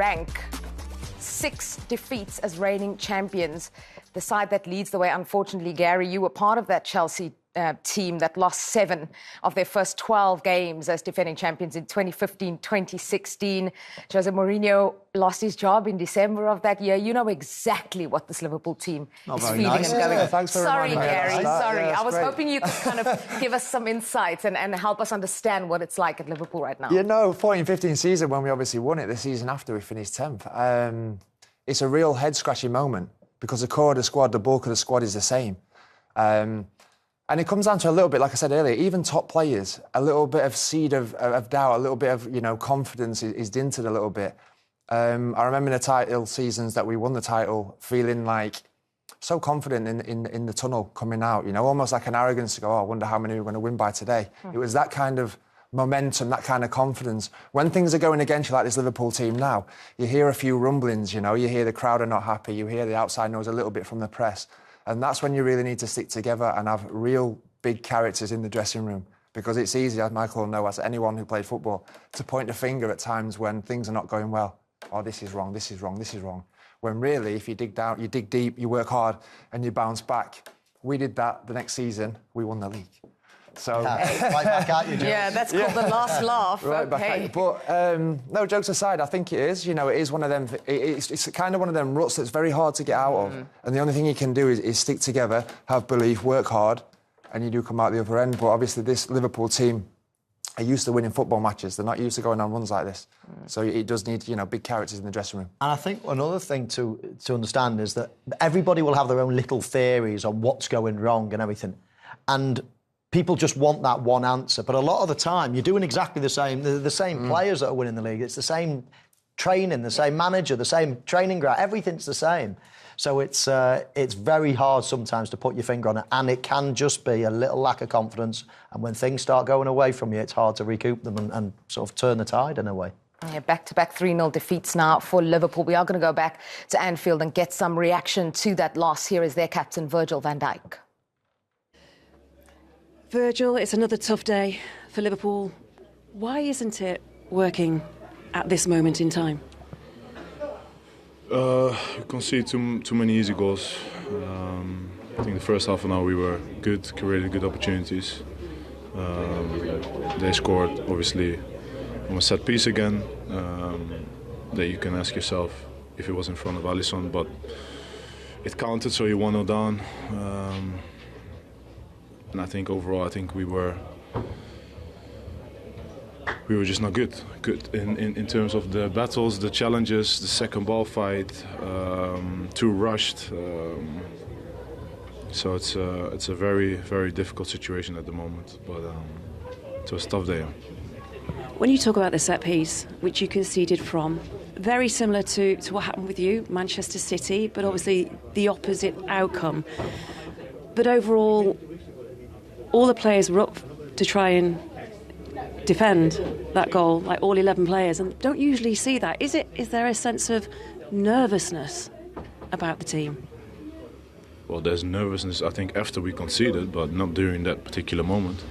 rank 6 defeats as reigning champions. The side that leads the way, unfortunately, Gary, you were part of that Chelsea team that lost 7 of their first 12 games as defending champions in 2015, 2016. Jose Mourinho lost his job in December of that year. You know exactly what this Liverpool team is feeling and going. Thanks for sorry, Gary, sorry. Yeah, I was great. hoping you could kind of give us some insights and help us understand what it's like at Liverpool right now. You know, 14-15 season, when we obviously won it, the season after we finished 10th, it's a real head-scratching moment because the core of the squad, the bulk of the squad is the same. And it comes down to a little bit, like I said earlier, even top players, a little bit of seed of doubt, a little bit of, confidence is dinted a little bit. I remember in the title seasons that we won the title feeling like so confident in the tunnel coming out, almost like an arrogance to go, I wonder how many we're going to win by today. It was that kind of momentum, that kind of confidence. When things are going against you like this Liverpool team now, you hear a few rumblings, you hear the crowd are not happy, you hear the outside noise a little bit from the press. And that's when you really need to stick together and have real big characters in the dressing room. Because it's easy, as Michael will know, as anyone who played football, to point a finger at times when things are not going well. Oh, this is wrong, this is wrong, this is wrong. When really, if you dig down, you dig deep, you work hard and you bounce back. We did that the next season, we won the league. So right back at you, Joe. Yeah, that's called the last laugh. Right back at you. But no, jokes aside, I think it is. It is one of them. It's kind of one of them ruts that's very hard to get out of. And the only thing you can do is stick together, have belief, work hard, and you do come out the other end. But obviously, this Liverpool team are used to winning football matches. They're not used to going on runs like this. So it does need, big characters in the dressing room. And I think another thing to understand is that everybody will have their own little theories on what's going wrong and everything. And people just want that one answer. But a lot of the time, you're doing exactly the same. They're the same players that are winning the league. It's the same training, the same manager, the same training ground. Everything's the same. So it's very hard sometimes to put your finger on it. And it can just be a little lack of confidence. And when things start going away from you, it's hard to recoup them and sort of turn the tide in a way. Yeah, back-to-back 3-0 defeats now for Liverpool. We are going to go back to Anfield and get some reaction to that loss. Here is their captain, Virgil van Dijk. Virgil, it's another tough day for Liverpool. Why isn't it working at this moment in time? We conceded too many easy goals. I think the first half an hour we were good, created good opportunities. They scored, obviously, on a set piece again. That you can ask yourself if it was in front of Alisson, but it counted, so you 1-0 down. And I think overall, we were just not good. Good in terms of the battles, the challenges, the second ball fight, too rushed. So it's a very, very difficult situation at the moment. But it was a tough day. When you talk about the set piece, which you conceded from, very similar to what happened with you, Manchester City, but obviously the opposite outcome. But overall, all the players were up to try and defend that goal, like all 11 players, and don't usually see that. Is there a sense of nervousness about the team? Well, there's nervousness, I think, after we conceded, but not during that particular moment.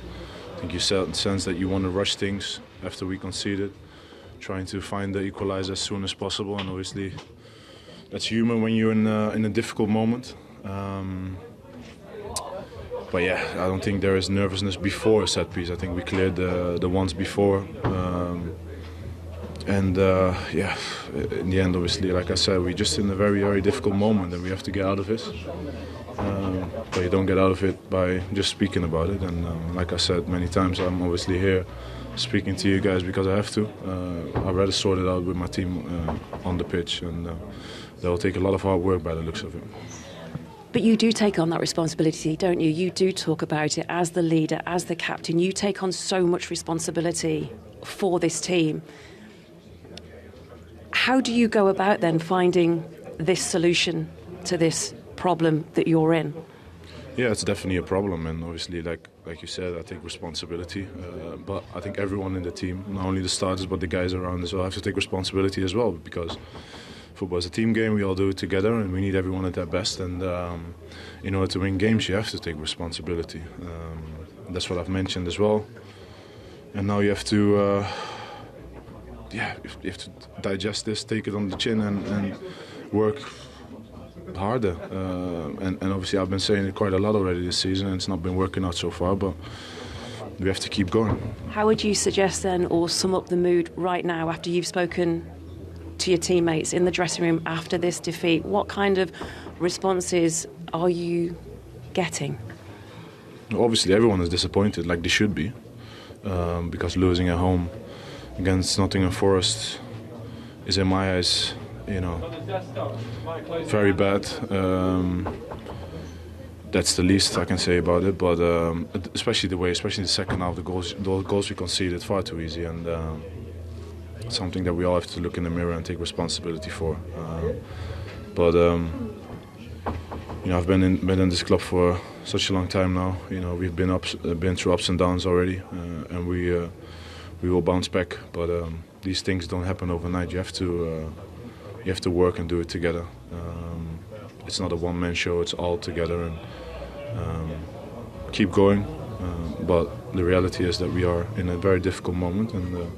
I think you sense that you want to rush things after we conceded, trying to find the equalizer as soon as possible, and obviously that's human when you're in a difficult moment. But yeah, I don't think there is nervousness before a set piece. I think we cleared the ones before. In the end, obviously, like I said, we're just in a very, very difficult moment and we have to get out of this. But you don't get out of it by just speaking about it. And like I said many times, I'm obviously here speaking to you guys because I have to. I'd rather sort it out with my team on the pitch, and that will take a lot of hard work by the looks of it. But you do take on that responsibility, don't you? You do talk about it as the leader, as the captain. You take on so much responsibility for this team. How do you go about then finding this solution to this problem that you're in? Yeah, it's definitely a problem, and obviously, like you said, I take responsibility. But I think everyone in the team, not only the starters but the guys around as well, have to take responsibility as well, because football is a team game. We all do it together, and we need everyone at their best. And in order to win games, you have to take responsibility. That's what I've mentioned as well. And now you have to yeah, you have to digest this, take it on the chin, and work harder. And obviously, I've been saying it quite a lot already this season, and it's not been working out so far, but we have to keep going. How would you suggest then, or sum up the mood right now after you've spoken to your teammates in the dressing room after this defeat? What kind of responses are you getting? Obviously, everyone is disappointed, like they should be, because losing at home against Nottingham Forest is, in my eyes, very bad. That's the least I can say about it. But especially the second half, the goals we conceded far too easy, and something that we all have to look in the mirror and take responsibility for. I've been in this club for such a long time now. We've been through ups and downs already, and we will bounce back. But these things don't happen overnight. You have to work and do it together. It's not a one-man show. It's all together, and keep going. But the reality is that we are in a very difficult moment, and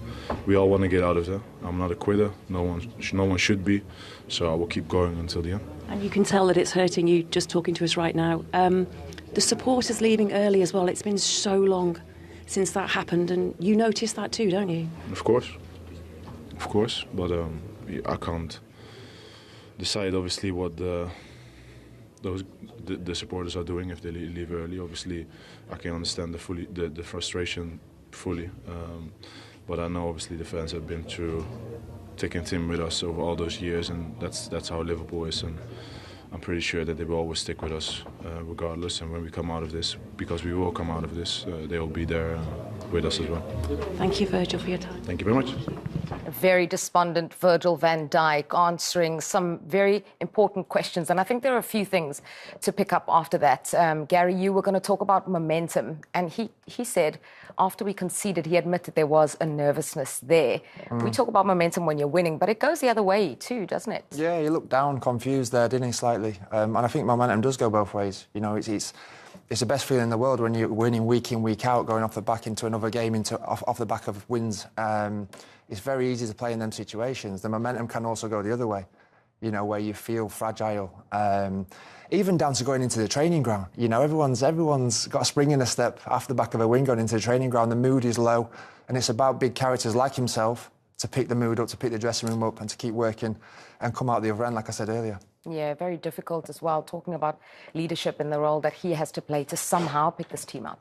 we all want to get out of there. I'm not a quitter. No one should be. So I will keep going until the end. And you can tell that it's hurting you just talking to us right now. The supporters leaving early as well. It's been so long since that happened, and you notice that too, don't you? Of course. But I can't decide obviously what the supporters are doing if they leave early. Obviously, I can understand the frustration fully. But I know obviously the fans have been through thick and thin with us over all those years, and that's how Liverpool is, and I'm pretty sure that they will always stick with us regardless. And when we come out of this, because we will come out of this, they will be there with us as well. Thank you, Virgil, for your time. Thank you very much. A very despondent Virgil van Dijk answering some very important questions. And I think there are a few things to pick up after that. Gary, you were going to talk about momentum. And he said after we conceded, he admitted there was a nervousness there. We talk about momentum when you're winning, but it goes the other way too, doesn't it? Yeah, he looked down, confused there, didn't he, slightly? And I think momentum does go both ways. It's the best feeling in the world when you're winning week in, week out, going off the back into another game, off the back of wins. It's very easy to play in them situations. The momentum can also go the other way, where you feel fragile. Even down to going into the training ground. Everyone's got a spring in a step after the back of a win going into the training ground. The mood is low, and it's about big characters like himself to pick the mood up, to pick the dressing room up, and to keep working and come out the other end, like I said earlier. Yeah, very difficult as well, talking about leadership and the role that he has to play to somehow pick this team up.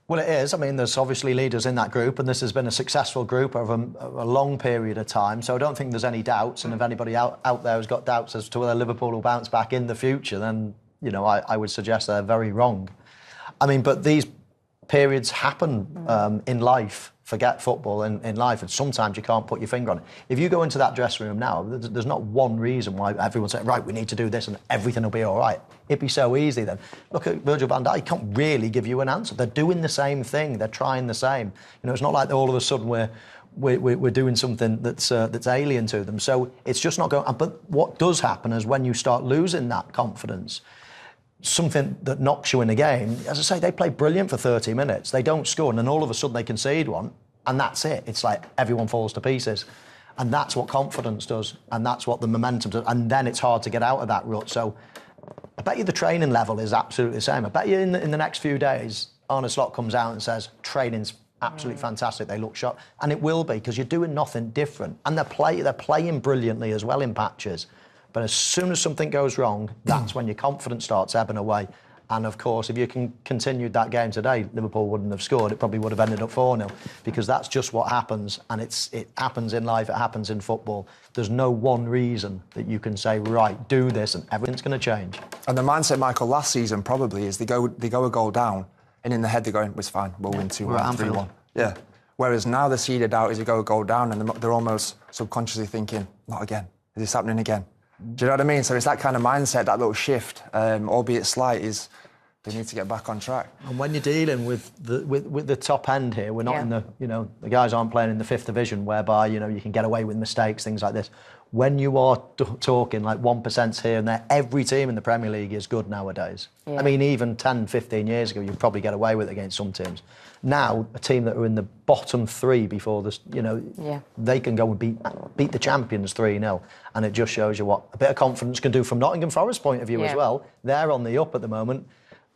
Well, it is. I mean, there's obviously leaders in that group, and this has been a successful group over a long period of time, so I don't think there's any doubts. And if anybody out there has got doubts as to whether Liverpool will bounce back in the future, then, I would suggest they're very wrong. I mean, but these periods happen in life. Forget football in life, and sometimes you can't put your finger on it. If you go into that dressing room now, there's not one reason why everyone's saying, right, we need to do this and everything will be all right. It'd be so easy then. Look at Virgil van Dijk, he can't really give you an answer. They're doing the same thing, they're trying the same. It's not like all of a sudden we're doing something that's alien to them. So it's just not going. But what does happen is when you start losing that confidence, something that knocks you in a game, as I say, they play brilliant for 30 minutes. They don't score, and then all of a sudden they concede one, and that's it. It's like everyone falls to pieces. And that's what confidence does, and that's what the momentum does. And then it's hard to get out of that rut. So I bet you the training level is absolutely the same. I bet you in the next few days, Arne comes out and says, training's absolutely fantastic, they look sharp. And it will be, because you're doing nothing different. And they're playing brilliantly as well in patches. But as soon as something goes wrong, that's when your confidence starts ebbing away. And, of course, if you can continue that game today, Liverpool wouldn't have scored. It probably would have ended up 4-0, because that's just what happens. And it happens in life, it happens in football. There's no one reason that you can say, right, do this, and everything's going to change. And the mindset, Michael, last season probably is they go a goal down, and in the head they're going, it's fine, we'll win 2-1, 3-1. Yeah. Whereas now the seeded out is they go a goal down, and they're almost subconsciously thinking, not again. Is this happening again? Do you know what I mean? So it's that kind of mindset, that little shift, albeit slight, is they need to get back on track. And when you're dealing with the top end here, we're not in the, the guys aren't playing in the 5th division, whereby, you can get away with mistakes, things like this. when you are talking like 1% here and there, every team in the Premier League is good nowadays. Yeah. I mean, even 10, 15 years ago, you'd probably get away with it against some teams. Now, a team that are in the bottom 3 before this, they can go and beat the champions 3-0. And it just shows you what a bit of confidence can do from Nottingham Forest's point of view as well. They're on the up at the moment.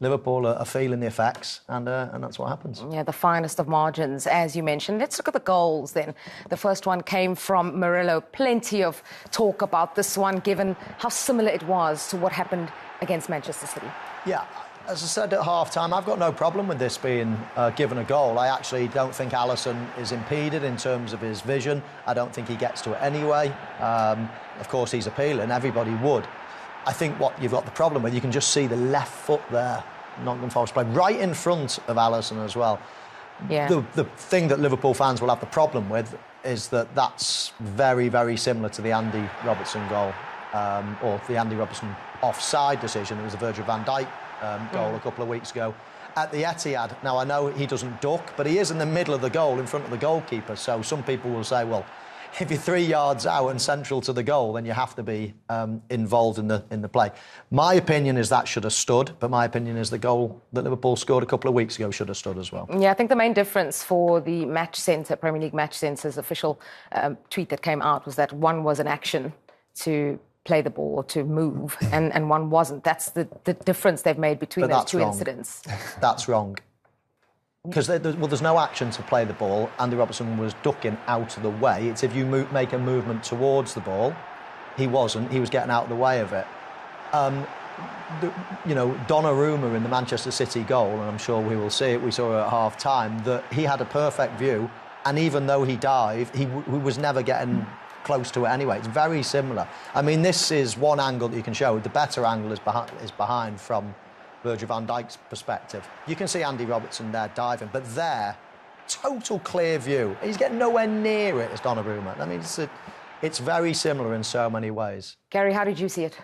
Liverpool are feeling the effects, and that's what happens. Yeah, the finest of margins, as you mentioned. Let's look at the goals then. The first one came from Murillo. Plenty of talk about this one, given how similar it was to what happened against Manchester City. Yeah, as I said at half-time, I've got no problem with this being given a goal. I actually don't think Alisson is impeded in terms of his vision. I don't think he gets to it anyway. Of course, he's appealing. Everybody would. I think what you've got the problem with, you can just see the left foot there, Nottingham Forest play, right in front of Alisson as well. Yeah. The thing that Liverpool fans will have the problem with is that that's very, very similar to the Andy Robertson goal, or the Andy Robertson offside decision. It was the Virgil van Dijk goal a couple of weeks ago at the Etihad. Now, I know he doesn't duck, but he is in the middle of the goal, in front of the goalkeeper. So some people will say, well, if you're 3 yards out and central to the goal, then you have to be involved in the play. My opinion is that should have stood, but my opinion is the goal that Liverpool scored a couple of weeks ago should have stood as well. Yeah, I think the main difference for the Match Centre, Premier League Match Centre's official tweet that came out was that one was an action to play the ball or to move, and one wasn't. That's the difference they've made between those two incidents. That's wrong. Because there's no action to play the ball. Andy Robertson was ducking out of the way. It's if you make a movement towards the ball. He wasn't. He was getting out of the way of it. Donnarumma in the Manchester City goal, and I'm sure we will see it, we saw it at half-time, that he had a perfect view, and even though he dived, he was never getting close to it anyway. It's very similar. I mean, this is one angle that you can show. The better angle is behind from Virgil van Dijk's perspective. You can see Andy Robertson there diving, but there, total clear view. He's getting nowhere near it as Donnarumma. I mean, it's very similar in so many ways. Gary, how did you see it?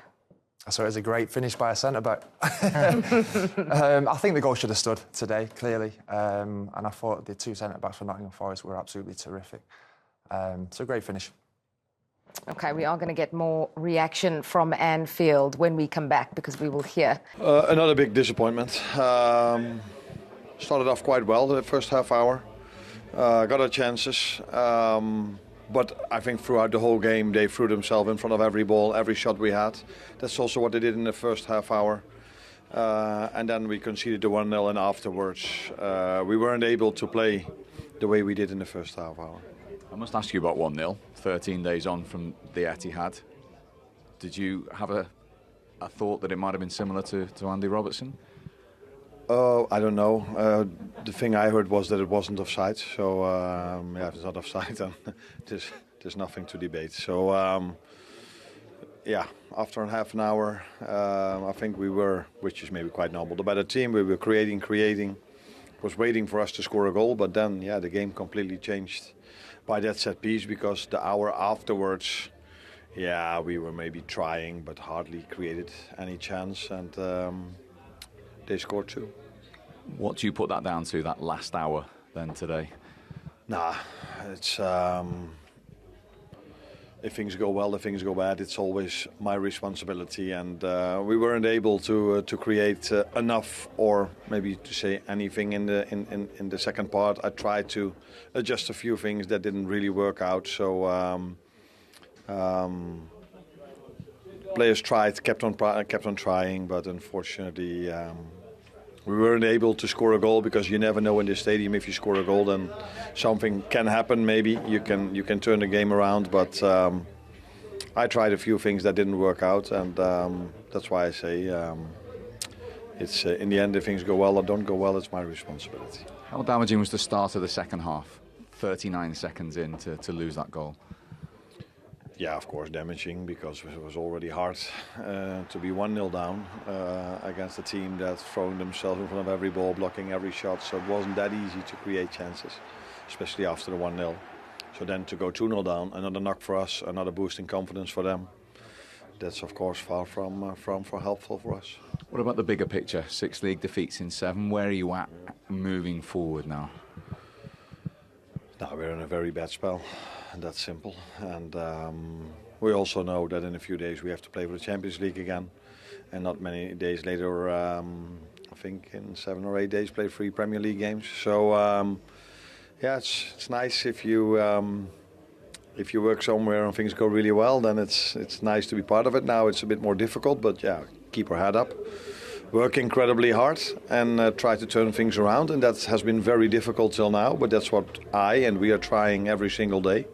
I saw it as a great finish by a centre-back. I think the goal should have stood today, clearly. And I thought the 2 centre-backs for Nottingham Forest were absolutely terrific. It's a great finish. OK, we are going to get more reaction from Anfield when we come back, because we will hear. Another big disappointment. Started off quite well the first half hour. Got our chances. But I think throughout the whole game, they threw themselves in front of every ball, every shot we had. That's also what they did in the first half hour. And then we conceded the 1-0, and afterwards we weren't able to play the way we did in the first half hour. I must ask you about 1-0, 13 days on from the Etihad. Did you have a thought that it might have been similar to Andy Robertson? I don't know. The thing I heard was that it wasn't offside. So, if it's not offside, then there's nothing to debate. So, after half an hour, I think we were, which is maybe quite normal, the better team. We were creating. It was waiting for us to score a goal, but then, the game completely changed by that set piece, because the hour afterwards, we were maybe trying, but hardly created any chance, and they scored 2. What do you put that down to, that last hour then today? It's if things go well, if things go bad, it's always my responsibility, and we weren't able to create enough, or maybe to say anything in the second part. I tried to adjust a few things that didn't really work out. So players tried, kept on trying, but unfortunately we weren't able to score a goal, because you never know in the stadium, if you score a goal, then something can happen. Maybe you can turn the game around, but I tried a few things that didn't work out, and that's why I say it's in the end, if things go well or don't go well, it's my responsibility. How damaging was the start of the second half? 39 seconds in to lose that goal. Yeah, of course, damaging, because it was already hard to be 1-0 down against a team that's throwing themselves in front of every ball, blocking every shot. So it wasn't that easy to create chances, especially after the 1-0. So then to go 2-0 down, another knock for us, another boost in confidence for them. That's, of course, far from helpful for us. What about the bigger picture? 6 league defeats in 7. Where are you at moving forward now? Now we're in a very bad spell. That's simple, and we also know that in a few days we have to play for the Champions League again, and not many days later, I think in 7 or 8 days, play 3 Premier League games. So yeah, it's nice if you work somewhere and things go really well, then it's nice to be part of it. Now it's a bit more difficult, but yeah, keep our head up, work incredibly hard, and try to turn things around. And that has been very difficult till now, but that's what we are trying every single day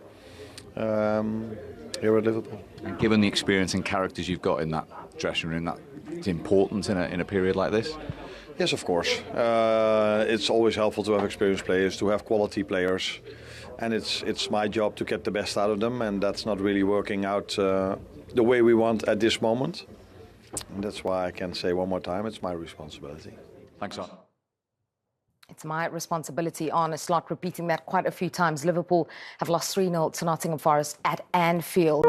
here at Liverpool. And given the experience and characters you've got in that dressing room, that's important in a period like this? Yes, of course. It's always helpful to have experienced players, to have quality players. And it's my job to get the best out of them, and that's not really working out the way we want at this moment. And that's why I can say one more time, it's my responsibility. Thanks, Arne. It's my responsibility, Arne Slot, repeating that quite a few times. Liverpool have lost 3-0 to Nottingham Forest at Anfield.